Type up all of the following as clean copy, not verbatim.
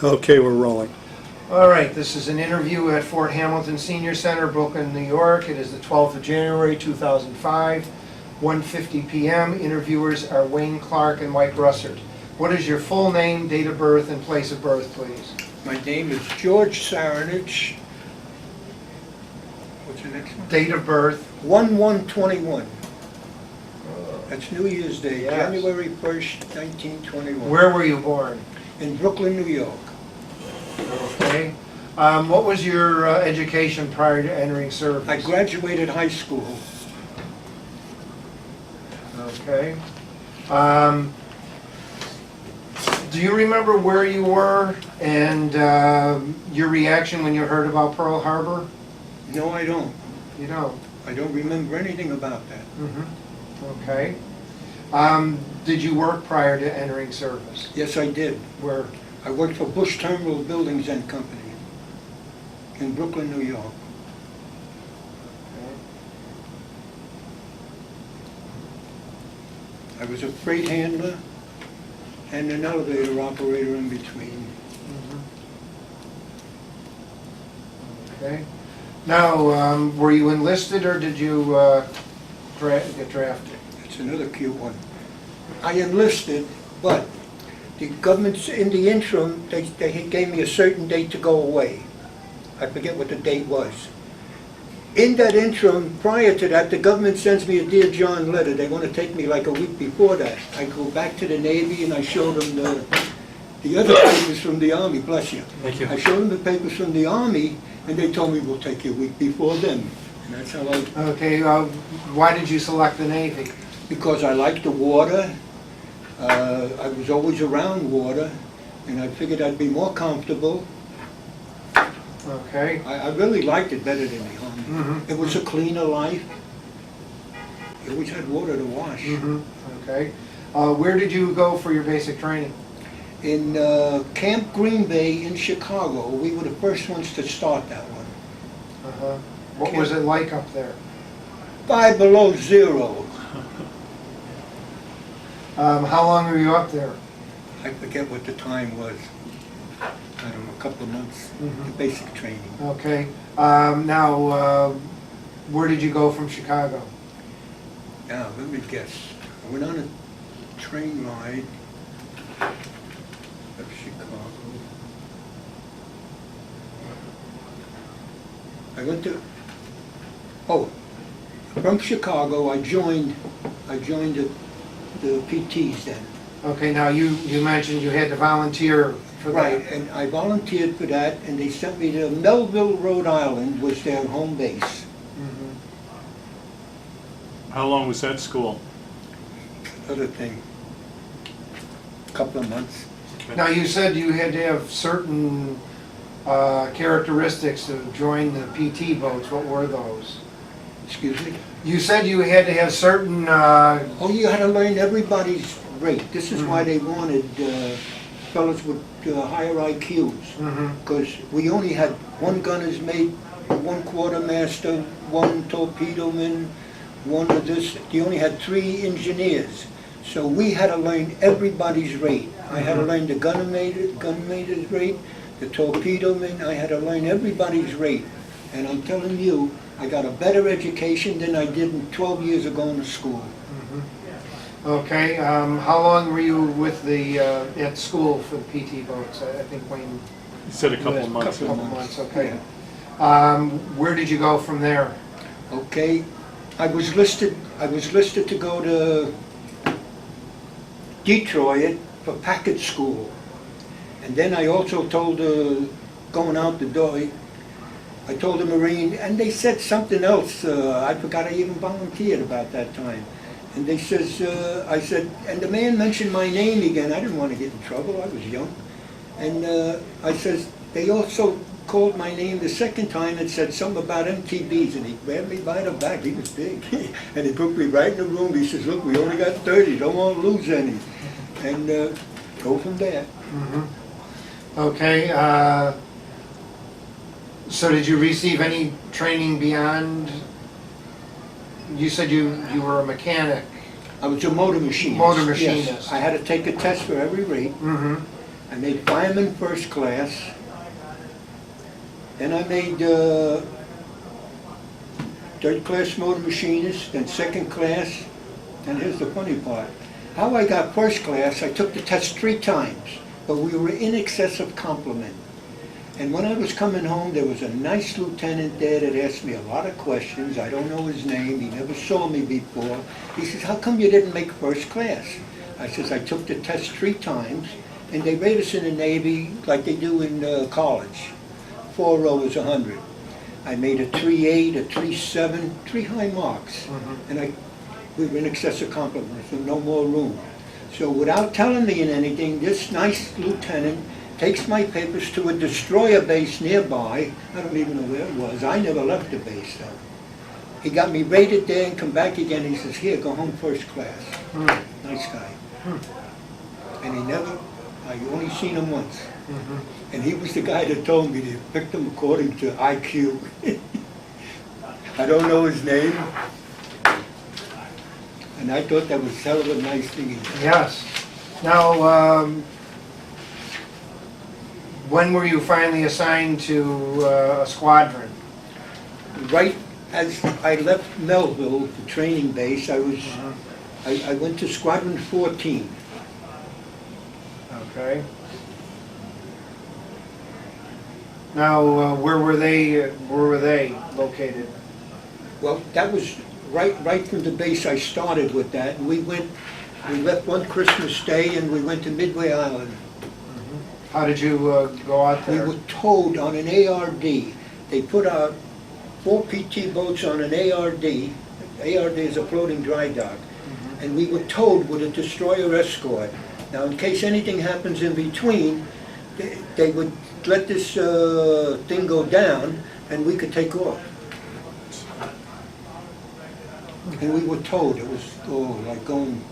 Okay, we're rolling. All right, this is an interview at Fort Hamilton Senior Center, Brooklyn, New York. It is the 12th of January, 2005, 1:50 p.m. Interviewers are Wayne Clark and Mike Russert. What is your full name, date of birth, and place of birth, please? My name is George Sarunich. What's your next one? Date of birth. 1121. That's New Year's Day, Yes. January 1st, 1921. Where were you born? In Brooklyn, New York. Okay. What was your education prior to entering service? I graduated high school. Okay. Do you remember where you were and your reaction when you heard about Pearl Harbor? No, I don't. You don't? I don't remember anything about that. Okay. Did you work prior to entering service? Yes, I did. Where? I worked for Bush Terminal Buildings and Company in Brooklyn, New York. I was a freight handler and an elevator operator in between. Okay. Now, were you enlisted or did you get drafted? That's another cute one. I enlisted, but the government, in the interim, they gave me a certain date to go away. I forget what the date was. In that interim, prior to that, the government sends me a Dear John letter. They want to take me like a week before that. I go back to the Navy and I show them the other papers from the Army, bless you. Thank you. I showed them the papers from the Army and they told me we'll take you a week before them. And that's how I... Okay, why did you select the Navy? Because I like the water. I was always around water, and I figured I'd be more comfortable. Okay. I really liked it better than the Army. It was a cleaner life. You always had water to wash. Okay. Where did you go for your basic training? In Camp Green Bay in Chicago, we were the first ones to start that one. What was it like up there? 5 below zero. How long were you up there? I forget what the time was. I don't know, a couple of months. The basic training. Okay. Now, where did you go from Chicago? Now, let me guess. I went on a train ride of Chicago. I went to, from Chicago, I joined the PTs then. Okay, now you mentioned you had to volunteer for that. Right, and I volunteered for that, and they sent me to Melville, Rhode Island, was their home base. How long was that school? Other thing, a couple of months. Now, you said you had to have certain characteristics to join the PT boats. What were those? Excuse me? You said you had to have certain... Oh, you had to learn everybody's rate. This is why they wanted fellas with higher IQs. Because we only had one gunner's mate, one quartermaster, one torpedoman, one of this. You only had 3 engineers. So we had to learn everybody's rate. I had to learn the gunmater's rate, the torpedoman. I had to learn everybody's rate. And I'm telling you, I got a better education than I did 12 years ago in school. Okay, how long were you with at school for the PT boats? I think Wayne... You said a couple of months. Couple months, okay. Yeah. Where did you go from there? Okay, I was listed to go to Detroit for packet school. And then I also told going out the door, I told the Marine, and they said something else. I forgot I even volunteered about that time. And they says, I said, and the man mentioned my name again. I didn't want to get in trouble. I was young. And I says, they also called my name the second time and said something about MTBs. And he grabbed me by the back. He was big. And he put me right in the room. He says, look, we only got 30. Don't want to lose any. And go from there. Okay, so did you receive any training beyond... You said you were a mechanic. I was a motor machinist. Motor machinist. Yes. I had to take a test for every rate. I made fireman first class. Then I made third class motor machinist, then second class. And here's the funny part. How I got first class, I took the test 3 times, but we were in excess of compliment. And when I was coming home, there was a nice lieutenant there that asked me a lot of questions. I don't know his name, he never saw me before. He says, how come you didn't make first class? I says, I took the test 3 times, and they rate us in the Navy like they do in college. 4 row is 100. I made a 3.8, a 3.7, 3 high marks. And we were in excess of compliment, so no more room. So without telling me anything, this nice lieutenant takes my papers to a destroyer base nearby. I don't even know where it was. I never left the base though. He got me rated there and come back again. He says, here, go home first class. Nice guy. And he never, I only seen him once. And he was the guy that told me they picked him according to IQ. I don't know his name. And I thought that was a hell of a nice thing he did. Yes. Now, when were you finally assigned to a squadron? Right as I left Melville, the training base, I went to Squadron 14. Okay. Now, where were they located? Well, that was right from the base I started with that. And we left one Christmas Day and we went to Midway Island. How did you go out We there? were towed on an ARD. They put out 4 PT boats on an ARD. ARD is a floating dry dock. And we were towed with a destroyer escort. Now, in case anything happens in between, they would let this thing go down and we could take off. And we were towed. It was like going...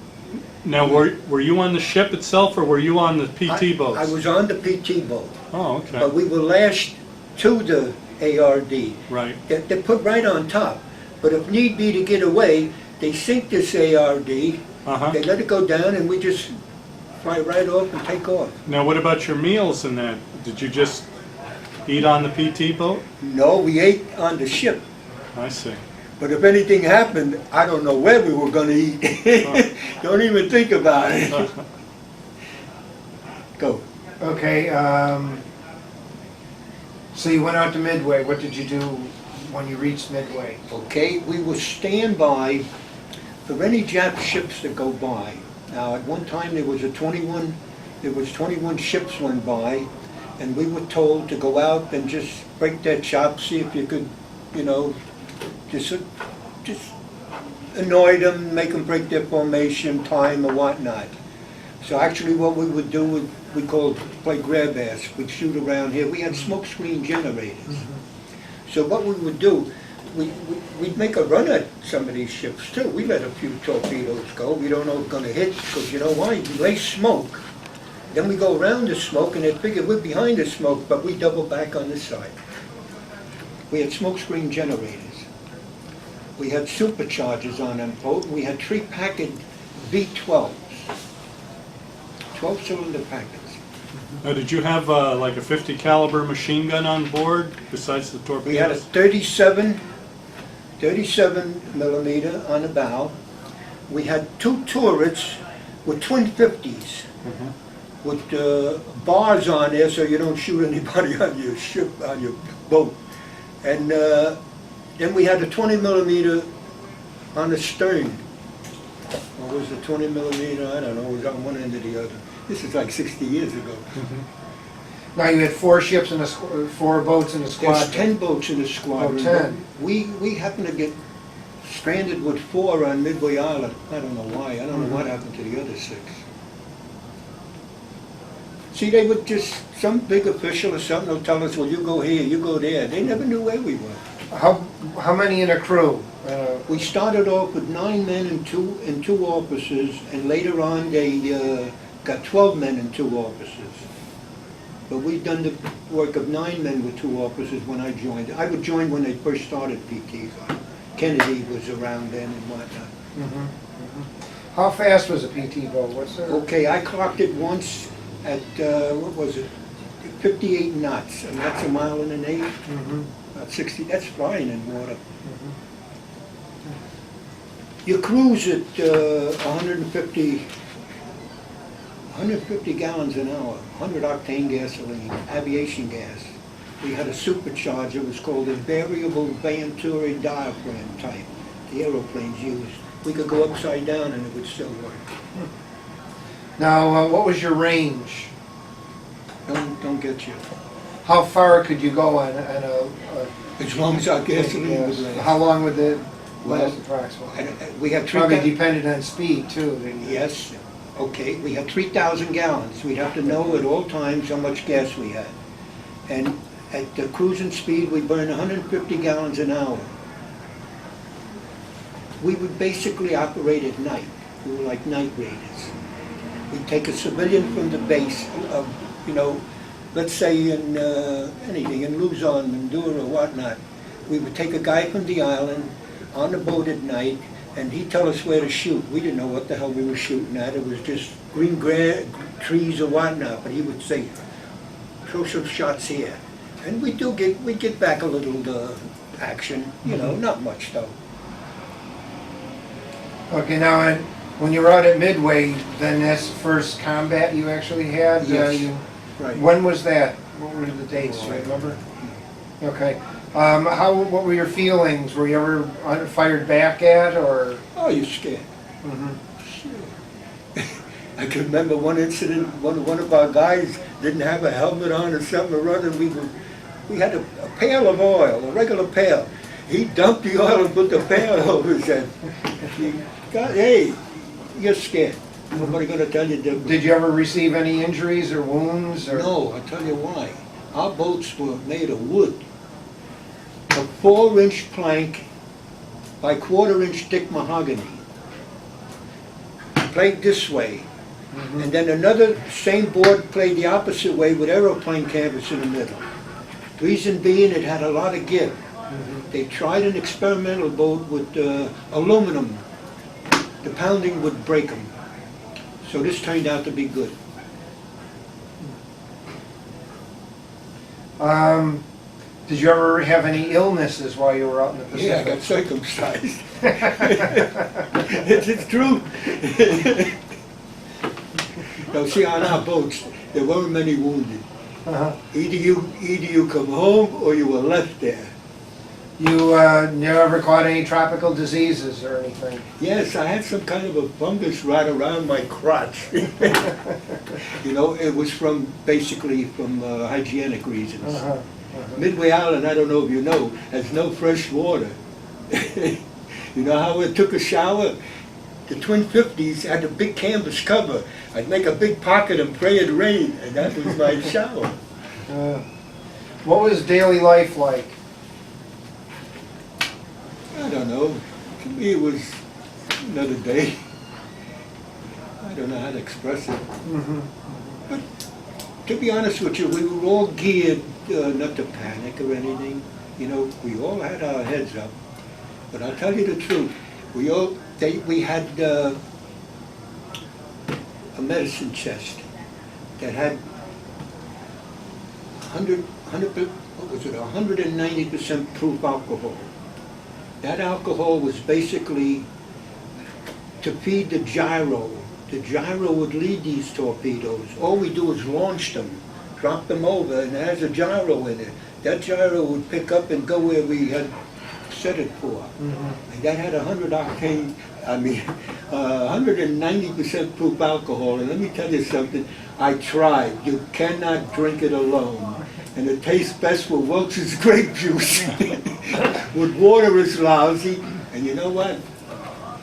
Now, were you on the ship itself, or were you on the PT boats? I was on the PT boat. Oh, okay. But we were lashed to the ARD. Right. They're put right on top. But if need be to get away, they sink this ARD, they let it go down, and we just fly right off and take off. Now, what about your meals and that? Did you just eat on the PT boat? No, we ate on the ship. I see. But if anything happened, I don't know where we were going to eat. Don't even think about it. Go. Okay, so you went out to Midway. What did you do when you reached Midway? Okay, we will stand by for any Jap ships that go by. Now, at one time there was 21 ships went by, and we were told to go out and just break their chops, see if you could, just annoy them, make them break their formation, time, or whatnot. So actually what we would do, we called play grab ass. We'd shoot around here. We had smoke screen generators. So what we would do, we'd make a run at some of these ships too. We let a few torpedoes go. We don't know if it's going to hit, because you know why? We lay smoke. Then we go around the smoke, and they figure we're behind the smoke, but we double back on this side. We had smoke screen generators. We had superchargers on them boat. We had 3 packet V12s, 12-cylinder packets. Now, did you have like a 50 caliber machine gun on board besides the torpedoes? We had a 37 millimeter on the bow. We had 2 turrets with twin 50s with bars on there so you don't shoot anybody on your ship, on your boat. And then we had a 20 millimeter on the stern. What was the 20 millimeter? I don't know. It was on one end or the other. This is like 60 years ago. Now you had 4 ships in 4 boats in the squadron. There's 10 boats in the squadron. Oh, 10. We happened to get stranded with 4 on Midway Island. I don't know why. I don't know what happened to the other 6. See, they would just, some big official or something will tell us, well, you go here, you go there. They never knew where we were. How many in a crew? We started off with 9 men and two officers, and later on they got 12 men and 2 officers. But we've done the work of 9 men with 2 officers when I joined. I would join when they first started PTs. Kennedy was around then and whatnot. How fast was a PT boat? What's the... Okay, I clocked it once at, what was it, 58 knots, and that's a mile and an eighth, Mhm. about 60, that's flying in water. You cruise at 150 gallons an hour, 100 octane gasoline, aviation gas. We had a supercharger, it was called a variable Venturi diaphragm type, the aeroplanes used. We could go upside down and it would still work. Now, what was your range? Don't get you. How far could you go on a As long as our gasoline would yes. last. How long would it Well, last approximately? We had Probably 3,000. depended on speed too. didn't it? Yes, okay, we had 3,000 gallons. We'd have to know at all times how much gas we had. And at the cruising speed, we burned 150 gallons an hour. We would basically operate at night. We were like night raiders. We'd take a civilian from the base of, let's say in anything, in Luzon, Mandura, whatnot. We would take a guy from the island on the boat at night, and he'd tell us where to shoot. We didn't know what the hell we were shooting at. It was just green trees or whatnot, but he would say, throw some shots here. And we'd get back a little action, not much though. Okay, now, when you were out at Midway, then that's the first combat you actually had? Yes. Right. When was that? What were the dates, do you remember? Okay. What were your feelings? Were you ever fired back at, or? Oh, you're scared. Mhm. I can remember one incident, one of our guys didn't have a helmet on or something or other. We had a pail of oil, a regular pail. He dumped the oil and put the pail over his head. Hey, you're scared. Nobody gonna tell you different. Did you ever receive any injuries or wounds? Or? No, I'll tell you why. Our boats were made of wood. A 4-inch plank by 1/4-inch thick mahogany. Played this way. And then another same board played the opposite way with aeroplane canvas in the middle. Reason being, it had a lot of give. They tried an experimental boat with aluminum. The pounding would break them. So this turned out to be good. Did you ever have any illnesses while you were out in the Pacific? Yeah, I got circumcised. It's true. Now, see, on our boats, there weren't many wounded. Uh-huh. Either you come home or you were left there. You never caught any tropical diseases or anything? Yes, I had some kind of a fungus right around my crotch. It was basically from hygienic reasons. Uh-huh. Midway Island, I don't know if you know, has no fresh water. You know how I took a shower? The Twin 50s had a big canvas cover. I'd make a big pocket and pray it rained, and that was my shower. What was daily life like? I don't know. To me, it was another day. I don't know how to express it. But to be honest with you, we were all geared not to panic or anything. We all had our heads up. But I'll tell you the truth. We had a medicine chest that had 190% proof alcohol. That alcohol was basically to feed the gyro. The gyro would lead these torpedoes. All we do is launch them, drop them over, and it has a gyro in it. That gyro would pick up and go where we had set it for. And that had 190% proof alcohol. And let me tell you something, I tried. You cannot drink it alone. And it tastes best with Welch's grape juice. With water is lousy. And you know what?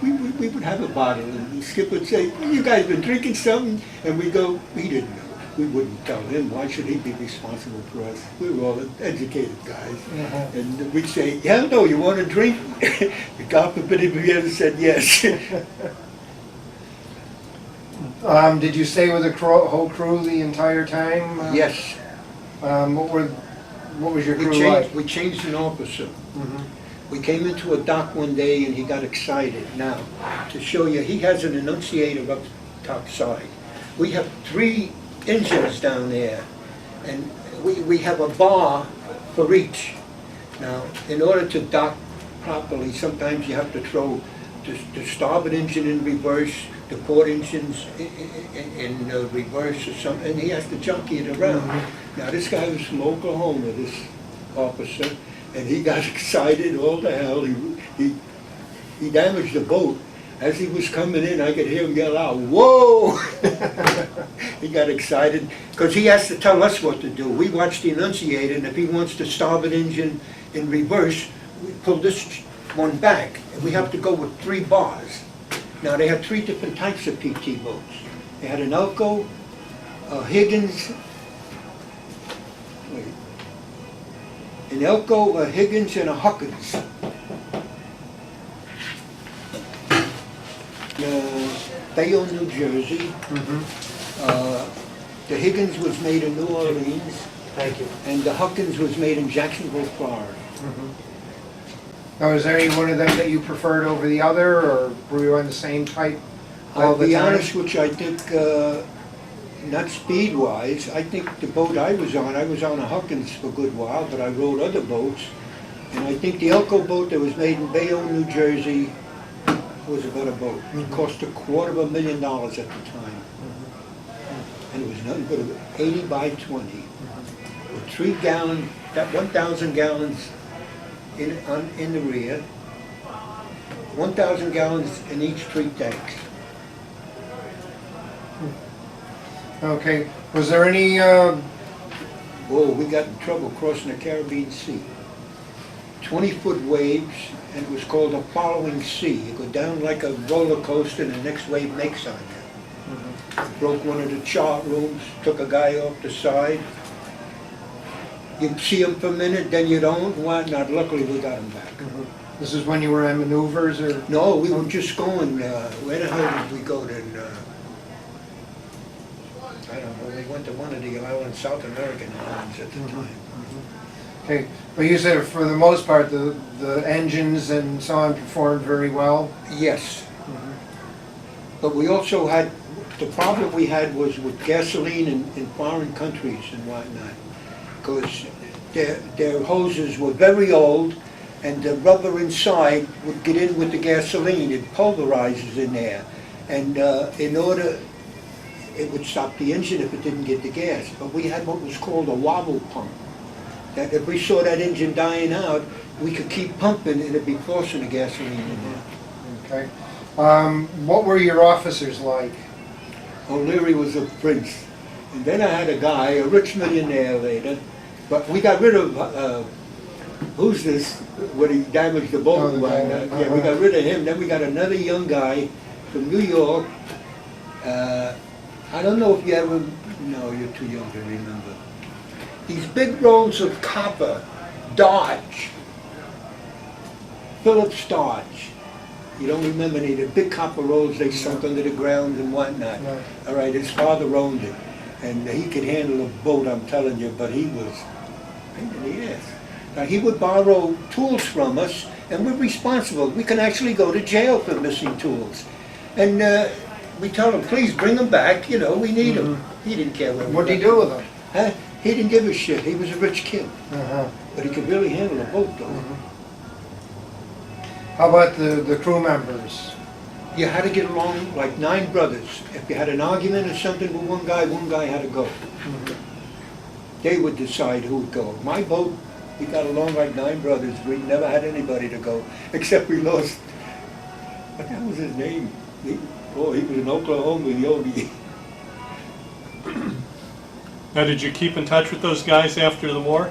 We would have a bottle, and the skipper would say, you guys been drinking something? And we go, we didn't know. We wouldn't tell him. Why should he be responsible for us? We were all educated guys. And we'd say, hell no, you want a drink? God forbid if we ever said yes. Did you stay with the whole crew the entire time? Yes. What was your crew like? We changed an officer. We came into a dock one day and he got excited. Now, to show you, he has an Annunciator up top side. We have 3 engines down there, and we have a bar for each. Now, in order to dock properly, sometimes you have to throw the starboard engine in reverse, the port engines in reverse or something, and he has to junkie it around. Now, this guy was from Oklahoma, this officer, and he got excited all the hell. He damaged the boat. As he was coming in, I could hear him yell out, "Whoa!" He got excited, because he has to tell us what to do. We watch the Annunciator, and if he wants the starboard engine in reverse, we pull this one back. And we have to go with 3 bars. Now, they had 3 different types of PT boats. They had an Elko, a Higgins, an Elko, a Higgins, and a Huckins. Bayonne, New Jersey. The Higgins was made in New Orleans, Thank you. and the Huckins was made in Jacksonville, Florida. Now, is there any one of them that you preferred over the other, or were you on the same type all I'll the be time? honest with you, I think, not speed-wise, I think the boat I was on a Huckins for a good while, but I rode other boats. And I think the Elko boat that was made in Bayonne, New Jersey, was a better boat. It cost $250,000 at the time. And it was nothing but 80 by 20. With 3-gallon, that 1,000 gallons in the rear, 1,000 gallons in each 3 tanks. Okay, was there any, Oh, we got in trouble crossing the Caribbean Sea. 20-foot waves, and it was called a following sea. You go down like a roller coaster, and the next wave makes on you. Broke one of the chart rooms, took a guy off the side. You see him for a minute, then you don't, whatnot. Luckily, we got him back. this is when you were in maneuvers, or? No, we were just going, where the hell did we go then? I don't know, we went to one of the islands, South American islands at the time. Okay, but you said for the most part, the engines and so on performed very well? Yes. But we also had, the problem we had was with gasoline in foreign countries and whatnot. Because their hoses were very old, and the rubber inside would get in with the gasoline. It pulverizes in there. And in order, it would stop the engine if it didn't get the gas. But we had what was called a wobble pump. That if we saw that engine dying out, we could keep pumping and it'd be forcing the gasoline in there. Okay. What were your officers like? O'Leary was a prince. And then I had a guy, a rich millionaire later, but we got rid of, who's this, when he damaged the boat. Oh, the guy, Yeah, we got rid of him. Then we got another young guy from New York. I don't know if you ever, no, you're too young to remember. These big rolls of copper, Dodge, Phillips Dodge. You don't remember any of the big copper rolls they sunk under the ground and whatnot. No. All right, his father owned it, and he could handle a boat, I'm telling you, but he was pain in the ass. Now, he would borrow tools from us, and we're responsible. We can actually go to jail for missing tools. And we tell him, please bring them back, you know, we need them. He didn't care what we What did he got. do with them? Huh? He didn't give a shit. He was a rich kid. Uh-huh. But he could really handle a boat, though. How about the crew members? You had to get along like 9 brothers. If you had an argument or something with one guy had to go. They would decide who would go. My boat, we got along like 9 brothers. We never had anybody to go, except we lost, what the hell was his name? He was in Oklahoma, Yogi. Now, did you keep in touch with those guys after the war?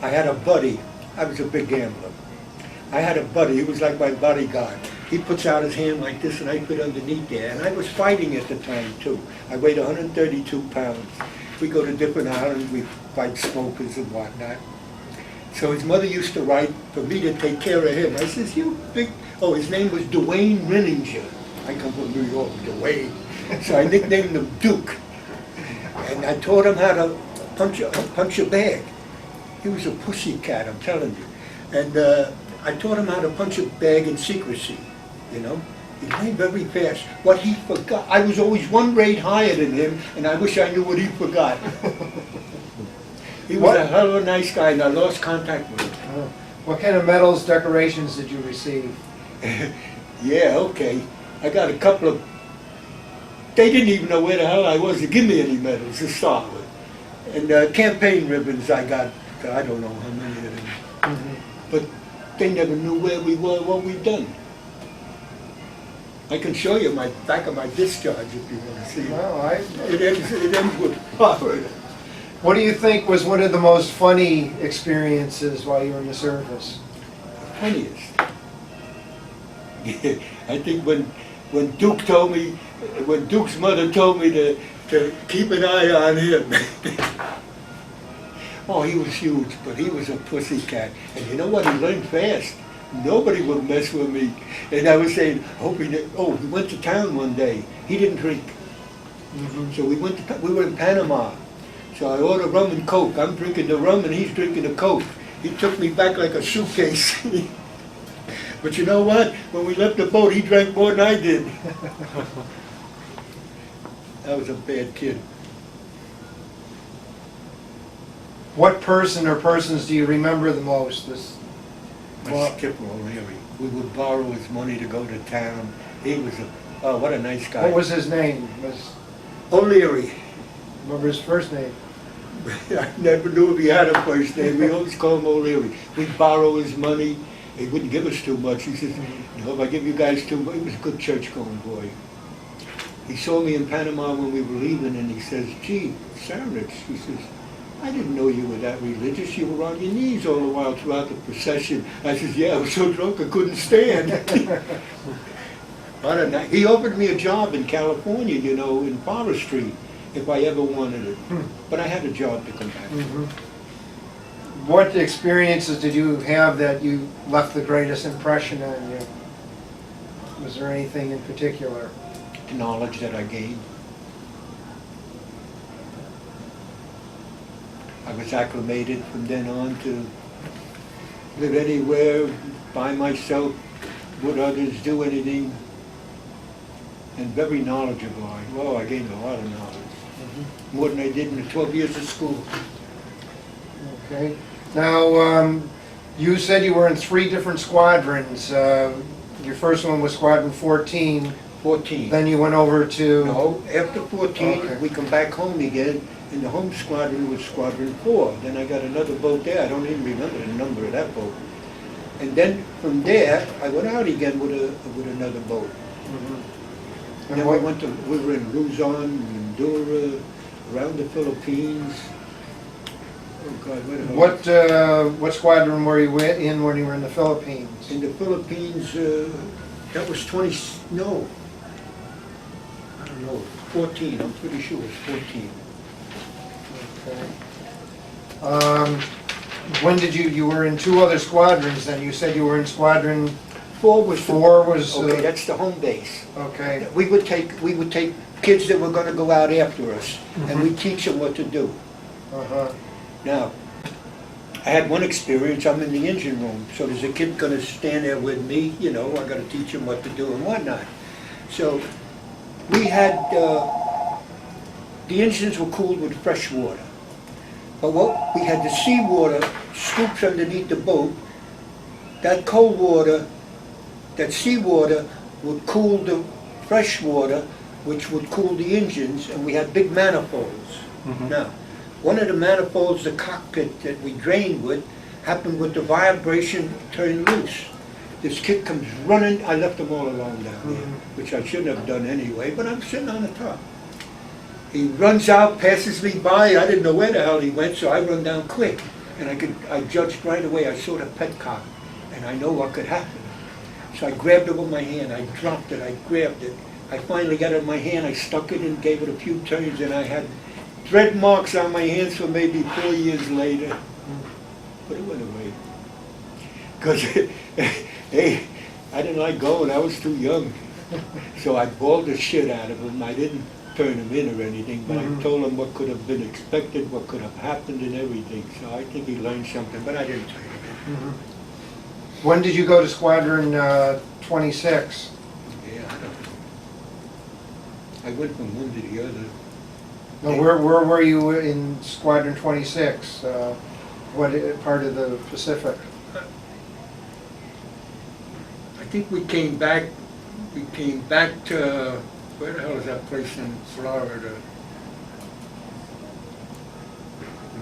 I had a buddy. I was a big gambler. I had a buddy. He was like my bodyguard. He puts out his hand like this, and I put underneath there. And I was fighting at the time, too. I weighed 132 pounds. We go to different islands. We fight smokers and whatnot. So his mother used to write for me to take care of him. I says, you big... Oh, his name was Dwayne Renninger. I come from New York, Dwayne. So I nicknamed him Duke. And I taught him how to punch a bag. He was a pussy cat, I'm telling you. And I taught him how to punch a bag in secrecy, you know. He learned very fast. What he forgot, I was always one grade higher than him, and I wish I knew what he forgot. He was a hell of a nice guy, and I lost contact with him. What kind of medals, decorations did you receive? Yeah, okay. I got a couple of, they didn't even know where the hell I was to give me any medals to start with. And campaign ribbons I got, I don't know how many of them. But they never knew where we were, what we'd done. I can show you my back of my discharge if you want to see it. Well, It ends with Harvard. what do you think was one of the most funny experiences while you were in the service? Funniest. I think when Duke told me, when Duke's mother told me to keep an eye on him. Oh, he was huge, but he was a pussycat. And you know what? He learned fast. Nobody would mess with me. And I was saying, hope he went to town one day. He didn't drink. So we were in Panama. So I ordered rum and Coke. I'm drinking the rum and he's drinking the Coke. He took me back like a suitcase. But you know what? When we left the boat, he drank more than I did. I was a bad kid. What person or persons do you remember the most? My skipper O'Leary. We would borrow his money to go to town. He was what a nice guy. What was his name? O'Leary. Remember his first name? I never knew if he had a first name. We always called him O'Leary. We'd borrow his money. He wouldn't give us too much. He says, if I give you guys too much, he was a good church-going boy. He saw me in Panama when we were leaving, and he says, gee, Sarunich, he says, I didn't know you were that religious. You were on your knees all the while throughout the procession. I says, yeah, I was so drunk I couldn't stand. He offered me a job in California, you know, in forestry, if I ever wanted it. But I had a job to come back to. What experiences did you have that you left the greatest impression on you? Was there anything in particular? The knowledge that I gained. I was acclimated from then on to live anywhere, by myself, would others do anything, and very knowledgeable. I gained a lot of knowledge, more than I did in the 12 years of school. Okay. Now, you said you were in 3 different squadrons. Your first one was Squadron 14. 14. Then you went over to... No, after 14, Okay. we come back home again, and the home squadron was Squadron 4. Then I got another boat there. I don't even remember the number of that boat. And then from there, I went out again with another boat. And then we were in Luzon, Mindoro, around the Philippines. Oh God, where the hell? What squadron were you in when you were in the Philippines? In the Philippines, that was 20, no, I don't know, 14, I'm pretty sure it was 14. Okay. When did you were in 2 other squadrons then? You said you were in Squadron 4 was, okay, the... that's the home base. Okay. We would take kids that were gonna go out after us, and we'd teach them what to do. Now, I had one experience, I'm in the engine room, so there's a kid gonna stand there with me, you know, I gotta teach him what to do and whatnot. So, we had, the engines were cooled with fresh water. But we had the seawater scoops underneath the boat. That cold water, that seawater would cool the fresh water, which would cool the engines, and we had big manifolds. Now, one of the manifolds, the cockpit that we drained with, happened with the vibration turning loose. This kid comes running, I left them all alone down there, which I shouldn't have done anyway, but I'm sitting on the top. He runs out, passes me by, I didn't know where the hell he went, so I run down quick. And I judged right away, I saw the petcock, and I know what could happen. So I grabbed it with my hand, I dropped it, I grabbed it. I finally got it in my hand, I stuck it and gave it a few turns, and I had thread marks on my hands for maybe 4 years later. But it went away. Because, hey, I didn't like going, I was too young. So I bawled the shit out of him. I didn't turn him in or anything, but I told him what could have been expected, what could have happened and everything. So I think he learned something, but I didn't turn him in. When did you go to Squadron 26? Yeah, I went from one to the other. Now, where were you in Squadron 26? What part of the Pacific? I think we came back to, where the hell is that place in Florida?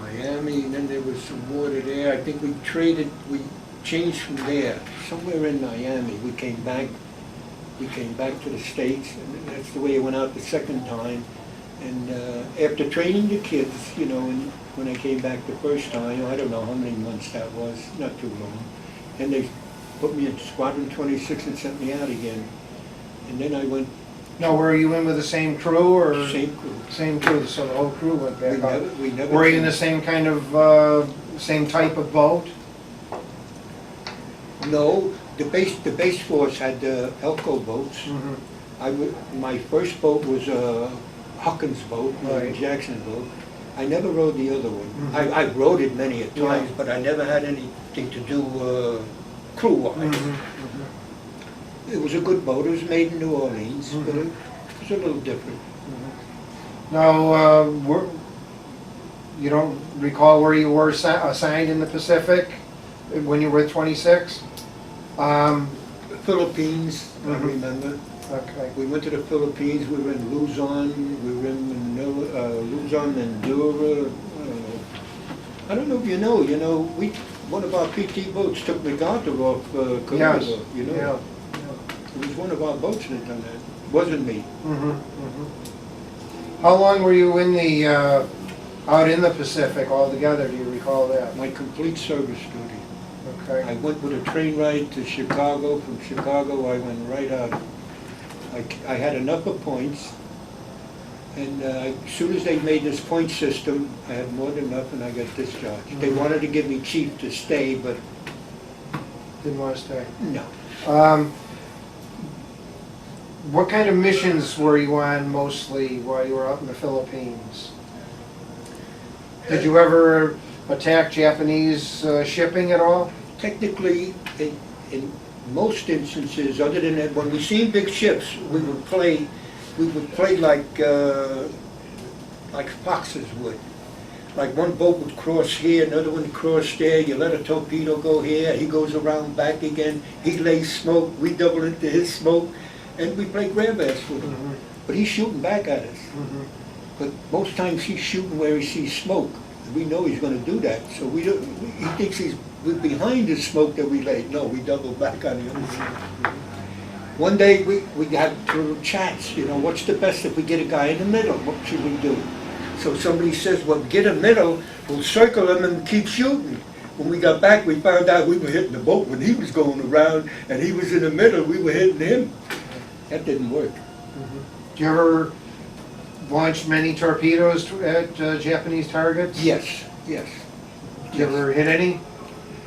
Miami, and then there was some water there. I think we changed from there, somewhere in Miami. We came back to the States, and that's the way it went out the second time. And after training the kids, you know, and when I came back the first time, I don't know how many months that was, not too long. And they put me in Squadron 26 and sent me out again. And then I went. Now, were you in with the same crew or? Same crew. Same crew, so the whole crew went back out. We never. Were you in the same kind of, same type of boat? No, the base force had Elco boats. Mm-hmm. My first boat was a Hawkins boat, Right. a Jackson boat. I never rode the other one. Mhm. I rode it many a times, Yeah. but I never had anything to do crew-wise. Mm-hmm. It was a good boat. It was made in New Orleans, but Mhm. it was a little different. Now, you don't recall where you were assigned in the Pacific when you were at 26? Philippines, I Mhm. remember. Okay. We went to the Philippines. We were in Luzon. We were in Luzon, Mandurah. I don't know if you know. One of our PT boats took MacArthur off Columbia. Yes. You know, Yeah. it was one of our boats that done that. Wasn't me. Mhm, mhm. How long were you in the, out in the Pacific altogether, do you recall that? My complete service duty. Okay. I went with a train ride to Chicago. From Chicago, I went right out. I had enough of points, and as soon as they made this point system, I had more than enough, and I got discharged. They Mhm. wanted to give me chief to stay, but Didn't want to stay. no. What kind of missions were you on mostly while you were out in the Philippines? Did you ever attack Japanese shipping at all? Technically, in most instances, other than that, when we seen big ships, we would play like foxes would. Like one boat would cross here, another one cross there, you let a torpedo go here, he goes around back again, he lays smoke, we double into his smoke, and we play grab ass with him. Mhm. But he's shooting back at us. Mhm. But most times he's shooting where he sees smoke. We know he's gonna do that, so we don't, he thinks we're behind the smoke that we laid. No, we double back on the other side. One day, we had little chats, what's the best if we get a guy in the middle? What should we do? So somebody says, well, get a middle, we'll circle him and keep shooting. When we got back, we found out we were hitting the boat when he was going around, and he was in the middle, we were hitting him. That didn't work. Did you ever launch many torpedoes at Japanese targets? Yes, yes. Did you ever hit any?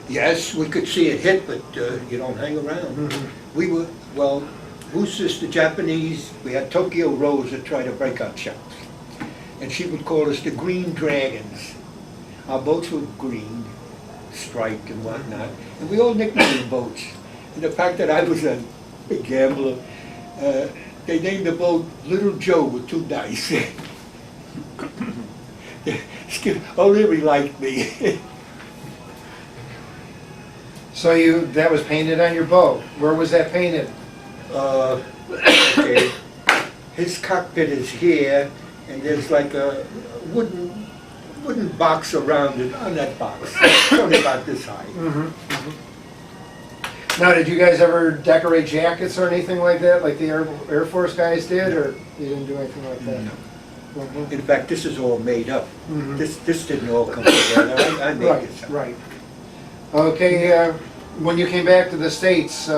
Yes, we could see it hit, but you don't hang around. We were, well, who's this, the Japanese, we had Tokyo Rose that tried to break our shops. And she would call us the Green Dragons. Our boats were green, striped and whatnot, and we all nicknamed the boats. And the fact that I was a big gambler, they named the boat Little Joe with 2 dice. O'Leary liked me. So that was painted on your boat. Where was that painted? Okay. His cockpit is here, and there's like a wooden box around it, on that box. It's only about this high. Now, did you guys ever decorate jackets or anything like that, like the Air Force guys did, or you didn't do anything like that? No. Mhm. In fact, this is all made up. Mhm. This didn't all come together. I made Right, this up. right. Okay, when you came back to the States,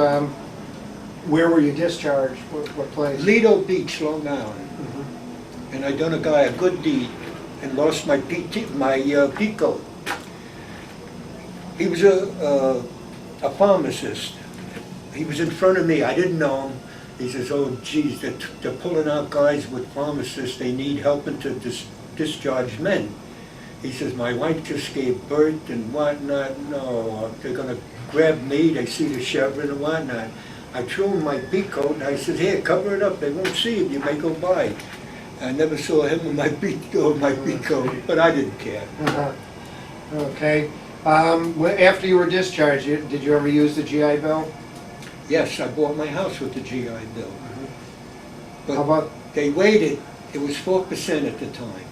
where were you discharged? What place? Lido Beach, Long Island. Mhm. And I done a guy a good deed and lost my peat coat. He was a pharmacist. He was in front of me. I didn't know him. He says, "Oh, geez, they're pulling out guys with pharmacists. They need helping to discharge men." He says, "My wife just gave birth and whatnot. No, they're gonna grab me. They see the chevron and whatnot." I threw him my beat coat, and I said, here, cover it up, they won't see it, you may go by. I never saw him with my beat coat, but I didn't care. Okay. After you were discharged, did you ever use the GI Bill? Yes, I bought my house with the GI Bill. How But about? they waited, it was 4% at the time.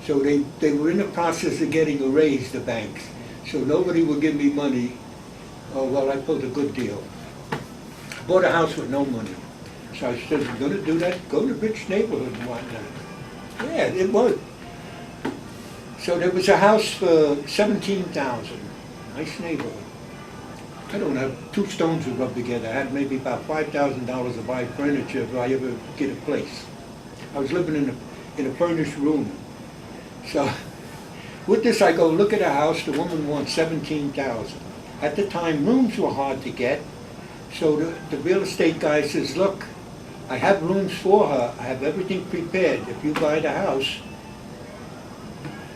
So they were in the process of getting a raise, the banks. So nobody would give me money. Oh, well, I pulled a good deal. I bought a house with no money. So I said, I'm gonna do that, go to rich neighborhood and whatnot. Yeah, it worked. So there was a house for 17,000, nice neighborhood. I don't have, two stones would rub together. I had maybe about $5,000 to buy furniture if I ever get a place. I was living in a furnished room. So with this, I go look at a house, the woman wants 17,000. At the time, rooms were hard to get. So the real estate guy says, look, I have rooms for her, I have everything prepared. If you buy the house,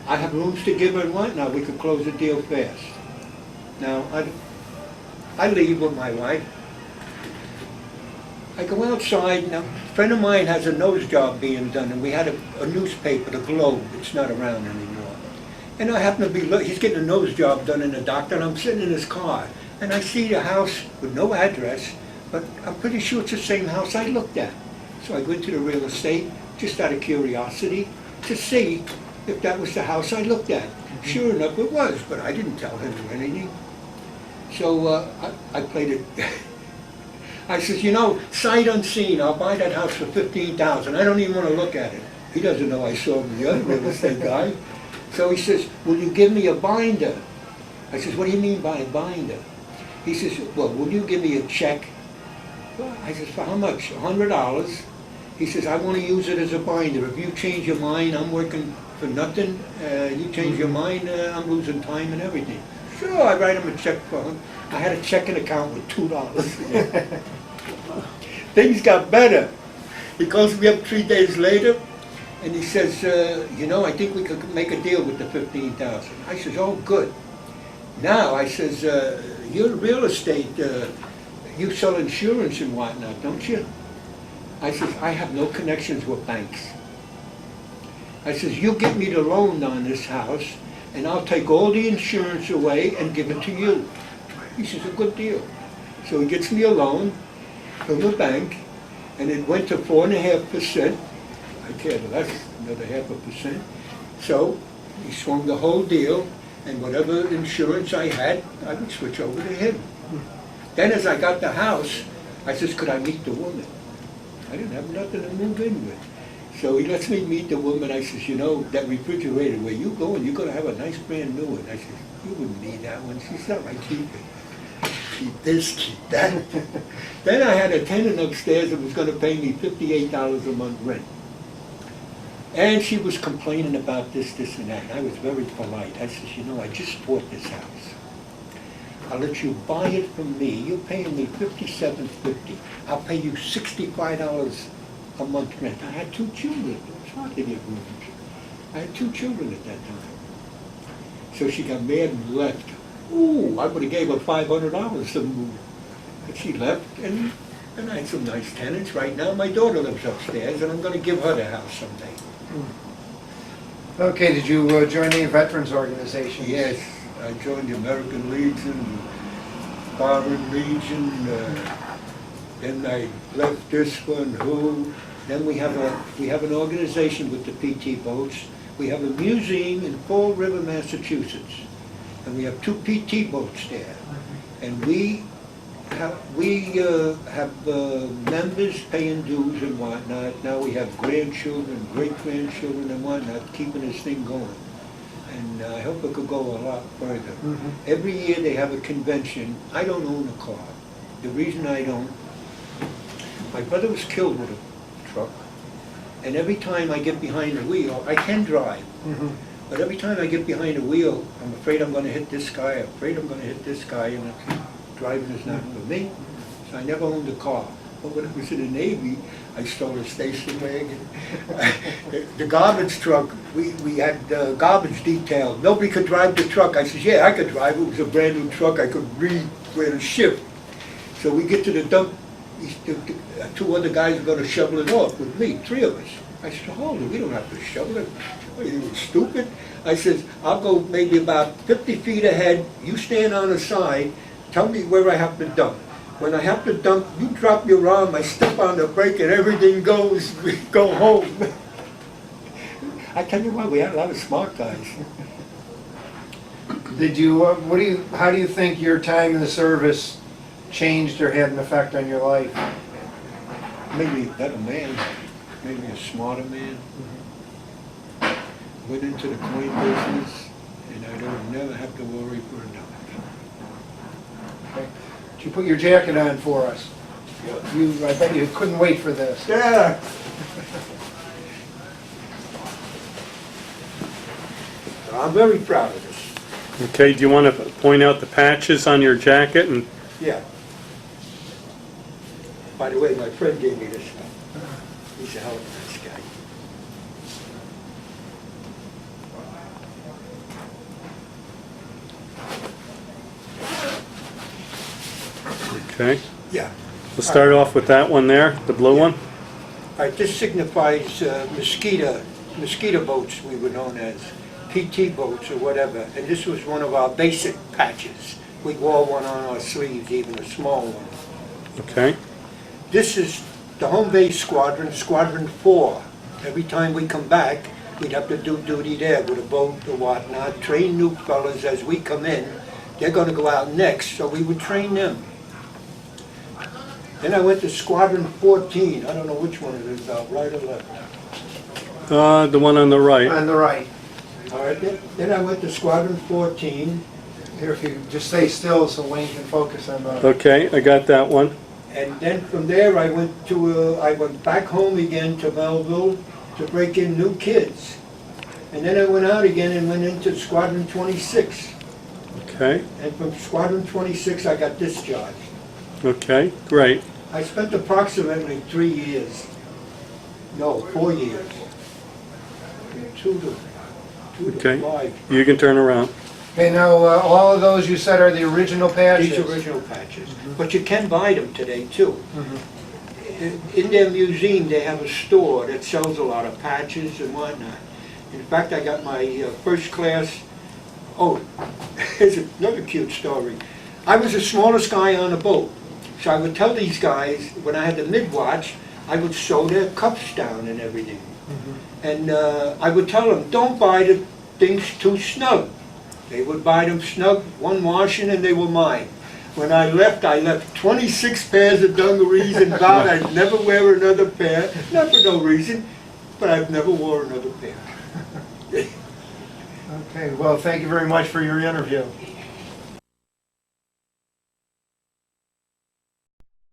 I have rooms to give her and whatnot, we could close the deal fast. Now, I leave with my wife. I go outside, now, a friend of mine has a nose job being done, and we had a newspaper, the Globe, it's not around anymore. And I happen to be, he's getting a nose job done in the doctor, and I'm sitting in his car, and I see the house with no address, but I'm pretty sure it's the same house I looked at. So I went to the real estate, just out of curiosity, to see if that was the house I looked at. Sure enough, it was, but I didn't tell him or anything. So I played it. I says, you know, sight unseen, I'll buy that house for 15,000. I don't even want to look at it. He doesn't know I saw the other real estate guy. So he says, will you give me a binder? I says, what do you mean by a binder? He says, well, will you give me a check? I says, for how much? $100. He says, I want to use it as a binder. If you change your mind, I'm working for nothing. You change your mind, I'm losing time and everything. Sure, I write him a check for him. I had a checking account with $2. Things got better. He calls me up 3 days later, and he says, you know, I think we could make a deal with the 15,000. I says, oh, good. Now, I says, you're real estate, you sell insurance and whatnot, don't you? I says, I have no connections with banks. I says, you get me the loan on this house, and I'll take all the insurance away and give it to you. He says, a good deal. So he gets me a loan from the bank, and it went to 4.5%. I cared less, another 0.5%. So he swung the whole deal, and whatever insurance I had, I would switch over to him. Then as I got the house, I says, could I meet the woman? I didn't have nothing to move in with. So he lets me meet the woman. I says, you know, that refrigerator, where you going, you're going to have a nice brand new one. I says, you wouldn't need that one. She said, I keep it. Keep this, keep that. Then I had a tenant upstairs that was going to pay me $58 a month rent. And she was complaining about this, and that. And I was very polite. I says, you know, I just bought this house. I'll let you buy it from me. You're paying me $57.50. I'll pay you $65 a month rent. I had 2 children. It was hard to get rooms. I had 2 children at that time. So she got mad and left. Ooh, I would have gave her $500 to move. But she left, and I had some nice tenants. Right now, my daughter lives upstairs, and I'm going to give her the house someday. Okay, did you join any veterans organizations? Yes, I joined the American Legion, Foreign Legion, then I left this one, then we have an organization with the PT boats. We have a museum in Fall River, Massachusetts, and we have 2 PT boats there. And we have members paying dues and whatnot. Now we have grandchildren, great-grandchildren and whatnot, keeping this thing going. And I hope it could go a lot further. Every year they have a convention. I don't own a car. The reason I don't, my brother was killed with a truck, and every time I get behind the wheel, I can drive, but every time I get behind the wheel, I'm afraid I'm going to hit this guy, I'm afraid I'm going to hit this guy, and driving is not for me, so I never owned a car. But when I was in the Navy, I stole a station wagon. The garbage truck, we had garbage detail. Nobody could drive the truck. I said, yeah, I could drive it. It was a brand new truck. I could read where to shift. So we get to the dump, two other guys are gonna shovel it off with me, three of us. I said, hold it, we don't have to shovel it. Are you stupid? I said, I'll go maybe about 50 feet ahead, you stand on the side, tell me where I have to dump. When I have to dump, you drop your arm, I step on the brake and everything goes, we go home. I tell you what, we had a lot of smart guys. Did you, how do you think your time in the service changed or had an effect on your life? Made me a better man, made me a smarter man. Went into the coin business, and I don't never have to worry for a dime. Okay. Did you put your jacket on for us? I bet you couldn't wait for this. Yeah. I'm very proud of this. Okay, do you want to point out the patches on your jacket? And Yeah. By the way, my friend gave me this stuff. He's a hell of a nice guy. okay, Yeah. we'll start off with that one there, the blue one. All right, this signifies mosquito boats, we were known as PT boats or whatever, and this was one of our basic patches. We wore one on our sleeves, even a small one. Okay, This is the home base squadron, Squadron 4. Every time we come back, we'd have to do duty there with a boat or whatnot, train new fellas as we come in. They're gonna go out next, so we would train them. Then I went to Squadron 14, I don't know which one it is, right or left. the one on the right. On the right. All right, then I went to Squadron 14, Here, if you just stay still so Wayne can focus on the... Okay, I got that one. and then from there I went back home again to Melville to break in new kids. And then I went out again and went into Squadron 26. Okay, And from Squadron 26 I got discharged. okay, great. I spent approximately 3 years, no, 4 years. Two to Okay. 5. You can turn around. Okay, now, all of those you said are the original patches? These original patches. But you can buy them today too. Mhm. In their museum, they have a store that sells a lot of patches and whatnot. In fact, I got my first class, oh, here's another cute story. I was the smallest guy on the boat. So I would tell these guys, when I had the mid-watch, I would sew their cuffs down and everything. And I would tell them, don't buy the things too snug. They would buy them snug, one washing, and they were mine. When I left 26 pairs of dungarees and vowed I'd never wear another pair, not for no reason, but I've never wore another pair. Okay, well, thank you very much for your interview.